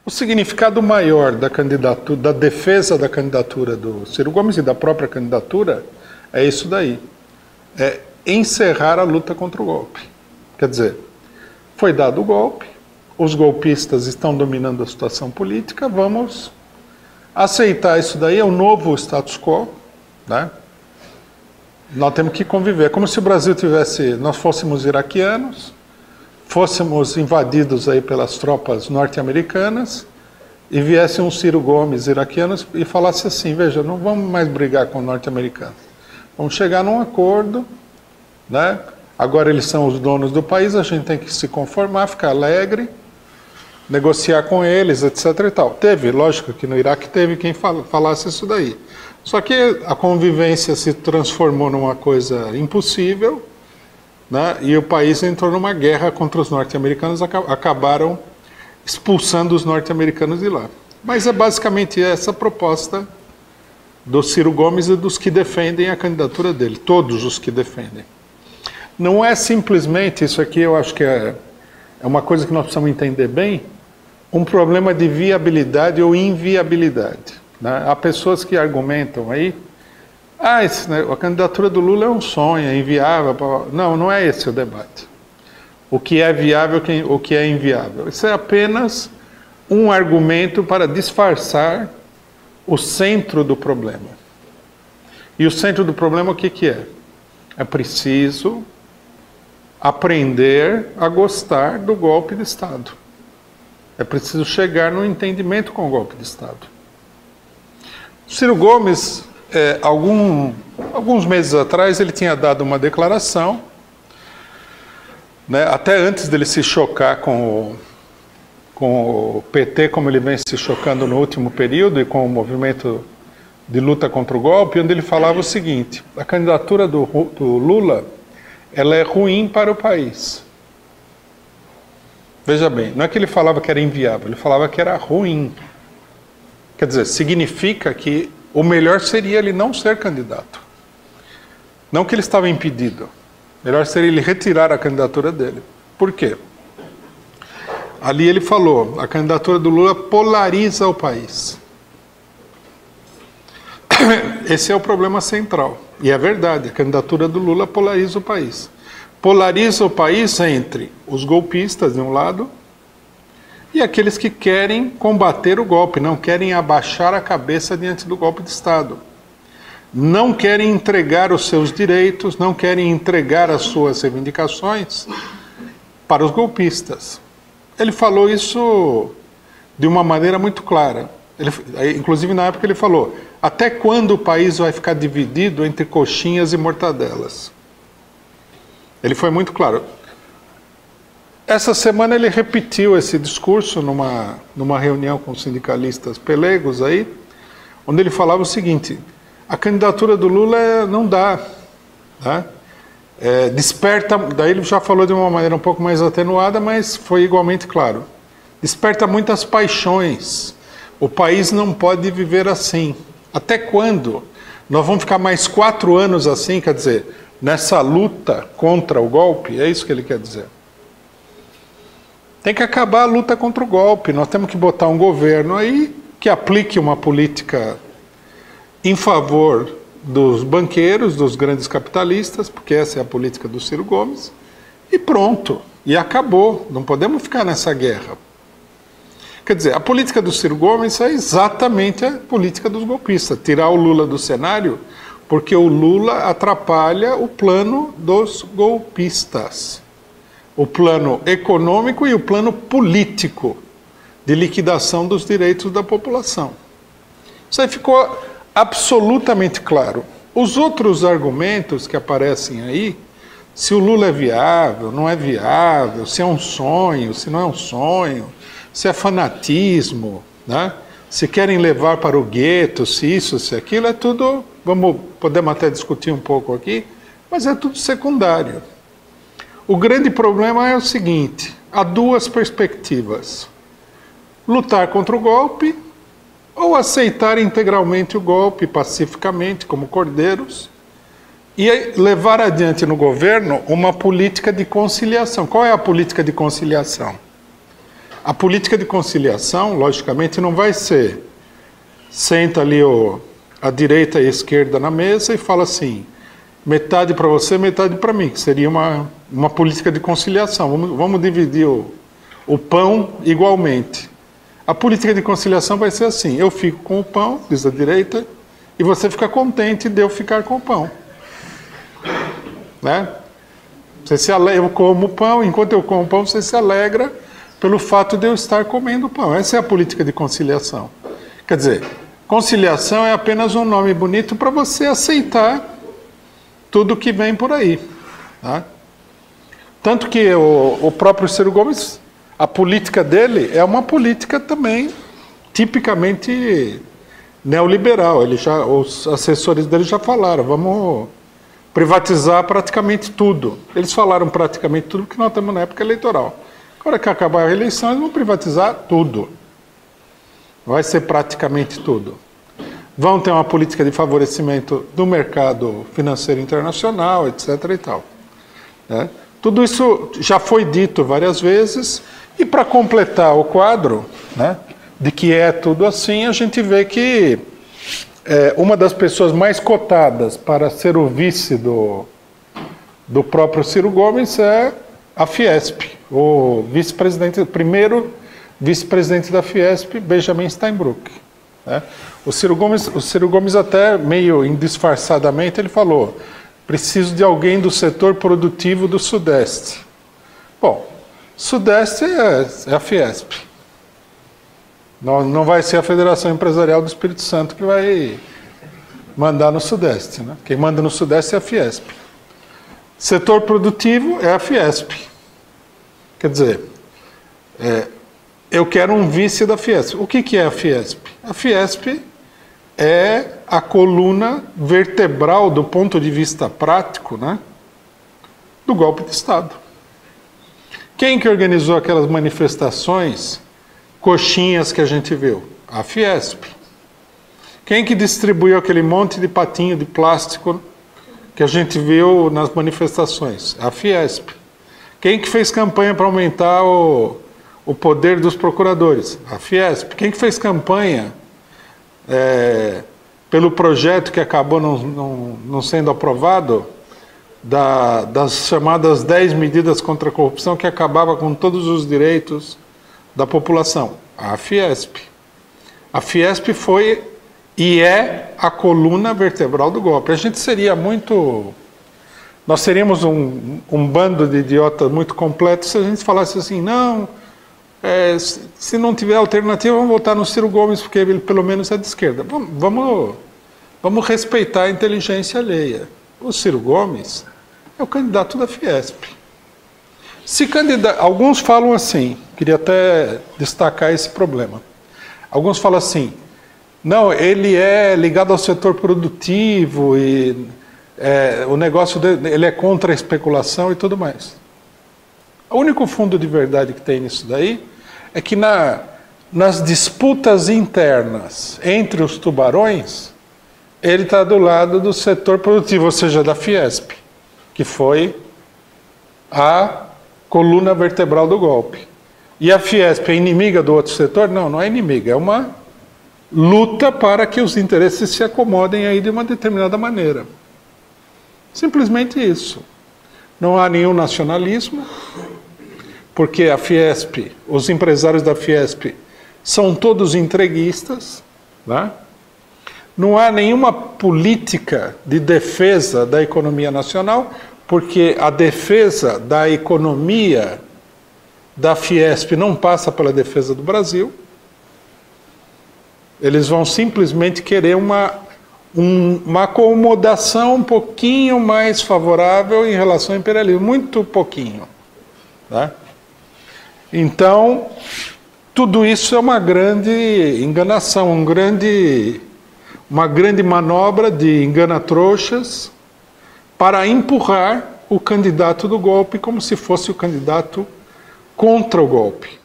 O significado maior da candidatura, da defesa da candidatura do Ciro Gomes e da própria candidatura é isso daí. É encerrar a luta contra o golpe. Quer dizer, foi dado o golpe, os golpistas estão dominando a situação política, vamos aceitar isso daí, é o novo status quo, né? Nós temos que conviver. É como se o Brasil tivesse, nós fôssemos iraquianos, fôssemos invadidos aí pelas tropas norte-americanas e viesse um Ciro Gomes iraquianos e falasse assim, veja, não vamos mais brigar com os norte-americanos, vamos chegar num acordo, né? Agora eles são os donos do país, a gente tem que se conformar, ficar alegre, negociar com eles, etc. e tal. Teve, lógico que no Iraque teve quem falasse isso daí. Só que a convivência se transformou numa coisa impossível, né? E o país entrou numa guerra contra os norte-americanos, acabaram expulsando os norte-americanos de lá. Mas é basicamente essa a proposta do Ciro Gomes e dos que defendem a candidatura dele, todos os que defendem. Não é simplesmente, isso aqui eu acho que é uma coisa que nós precisamos entender bem, um problema de viabilidade ou inviabilidade, né? Há pessoas que argumentam aí, a candidatura do Lula é um sonho, é inviável. Não, não é esse o debate. O que é viável, o que é inviável. Isso é apenas um argumento para disfarçar o centro do problema. E o centro do problema o que é? É preciso aprender a gostar do golpe de Estado. É preciso chegar no entendimento com o golpe de Estado. Ciro Gomes, alguns meses atrás, ele tinha dado uma declaração, né, até antes dele se chocar com o PT, como ele vem se chocando no último período, e com o movimento de luta contra o golpe, onde ele falava o seguinte, a candidatura do Lula, ela é ruim para o país. Veja bem, não é que ele falava que era inviável, ele falava que era ruim. Quer dizer, significa que o melhor seria ele não ser candidato. Não que ele estava impedido. Melhor seria ele retirar a candidatura dele. Por quê? Ali ele falou, a candidatura do Lula polariza o país. Esse é o problema central. E é verdade, a candidatura do Lula polariza o país. Polariza o país entre os golpistas, de um lado, e aqueles que querem combater o golpe, não querem abaixar a cabeça diante do golpe de Estado. Não querem entregar os seus direitos, não querem entregar as suas reivindicações para os golpistas. Ele falou isso de uma maneira muito clara. Inclusive, na época, ele falou, até quando o país vai ficar dividido entre coxinhas e mortadelas? Ele foi muito claro. Essa semana ele repetiu esse discurso numa reunião com sindicalistas pelegos aí, onde ele falava o seguinte, a candidatura do Lula não dá, né? Desperta, daí ele já falou de uma maneira um pouco mais atenuada, mas foi igualmente claro. Desperta muitas paixões. O país não pode viver assim. Até quando? Nós vamos ficar mais 4 anos assim, quer dizer, nessa luta contra o golpe? É isso que ele quer dizer. Tem que acabar a luta contra o golpe. Nós temos que botar um governo aí que aplique uma política em favor dos banqueiros, dos grandes capitalistas, porque essa é a política do Ciro Gomes, e pronto. E acabou. Não podemos ficar nessa guerra. Quer dizer, a política do Ciro Gomes é exatamente a política dos golpistas. Tirar o Lula do cenário, porque o Lula atrapalha o plano dos golpistas. O plano econômico e o plano político de liquidação dos direitos da população. Isso aí ficou absolutamente claro. Os outros argumentos que aparecem aí, se o Lula é viável, não é viável, se é um sonho, se não é um sonho, se é fanatismo, né? Se querem levar para o gueto, se isso, se aquilo, é tudo, podemos até discutir um pouco aqui, mas é tudo secundário. O grande problema é o seguinte, há duas perspectivas. Lutar contra o golpe ou aceitar integralmente o golpe, pacificamente, como cordeiros, e levar adiante no governo uma política de conciliação. Qual é a política de conciliação? A política de conciliação, logicamente, não vai ser senta ali a direita e a esquerda na mesa e fala assim, metade para você, metade para mim, que seria uma política de conciliação. Vamos dividir o pão igualmente. A política de conciliação vai ser assim, eu fico com o pão, diz a direita, e você fica contente de eu ficar com o pão. Né? Eu como o pão, enquanto eu como o pão, você se alegra pelo fato de eu estar comendo o pão. Essa é a política de conciliação. Quer dizer, conciliação é apenas um nome bonito para você aceitar tudo que vem por aí. Tá? Tanto que o próprio Ciro Gomes, a política dele é uma política também tipicamente neoliberal. Os assessores dele já falaram, vamos privatizar praticamente tudo. Eles falaram praticamente tudo porque nós estamos na época eleitoral. Agora que acabar a eleição, eles vão privatizar tudo. Vai ser praticamente tudo. Vão ter uma política de favorecimento do mercado financeiro internacional, etc. e tal. Né? Tudo isso já foi dito várias vezes, e para completar o quadro, né, de que é tudo assim, a gente vê que uma das pessoas mais cotadas para ser o vice do próprio Ciro Gomes é a Fiesp, o primeiro vice-presidente da Fiesp, Benjamin Steinbrück. Né? O Ciro Gomes até meio indisfarçadamente ele falou, preciso de alguém do setor produtivo do Sudeste. Bom, Sudeste é a Fiesp. Não vai ser a Federação Empresarial do Espírito Santo que vai mandar no Sudeste. Né? Quem manda no Sudeste é a Fiesp. Setor produtivo é a Fiesp. Quer dizer, eu quero um vice da Fiesp. O que é a Fiesp? A Fiesp é a coluna vertebral do ponto de vista prático, né, do golpe de Estado. Quem que organizou aquelas manifestações coxinhas que a gente viu? A Fiesp. Quem que distribuiu aquele monte de patinho de plástico que a gente viu nas manifestações? A Fiesp. Quem que fez campanha para aumentar o poder dos procuradores? A Fiesp. Quem que fez campanha pelo projeto que acabou não sendo aprovado, das chamadas 10 medidas contra a corrupção, que acabava com todos os direitos da população? A Fiesp. A Fiesp foi e é a coluna vertebral do golpe. A gente seria muito... Nós seríamos um bando de idiotas muito completo se a gente falasse assim, não, se não tiver alternativa, vamos votar no Ciro Gomes, porque ele pelo menos é de esquerda. Vamos respeitar a inteligência alheia. O Ciro Gomes é o candidato da Fiesp. Alguns falam assim, queria até destacar esse problema. Alguns falam assim, não, ele é ligado ao setor produtivo e o negócio dele, ele é contra a especulação e tudo mais. O único fundo de verdade que tem nisso daí é que nas disputas internas entre os tubarões, ele está do lado do setor produtivo, ou seja, da Fiesp, que foi a coluna vertebral do golpe. E a Fiesp é inimiga do outro setor? Não, não é inimiga, é uma luta para que os interesses se acomodem aí de uma determinada maneira. Simplesmente isso. Não há nenhum nacionalismo, porque a Fiesp, os empresários da Fiesp são todos entreguistas, né? Não há nenhuma política de defesa da economia nacional, porque a defesa da economia da Fiesp não passa pela defesa do Brasil. Eles vão simplesmente querer uma acomodação um pouquinho mais favorável em relação ao imperialismo, muito pouquinho. Tá? Então, tudo isso é uma grande enganação, uma grande manobra de engana-trouxas para empurrar o candidato do golpe como se fosse o candidato contra o golpe.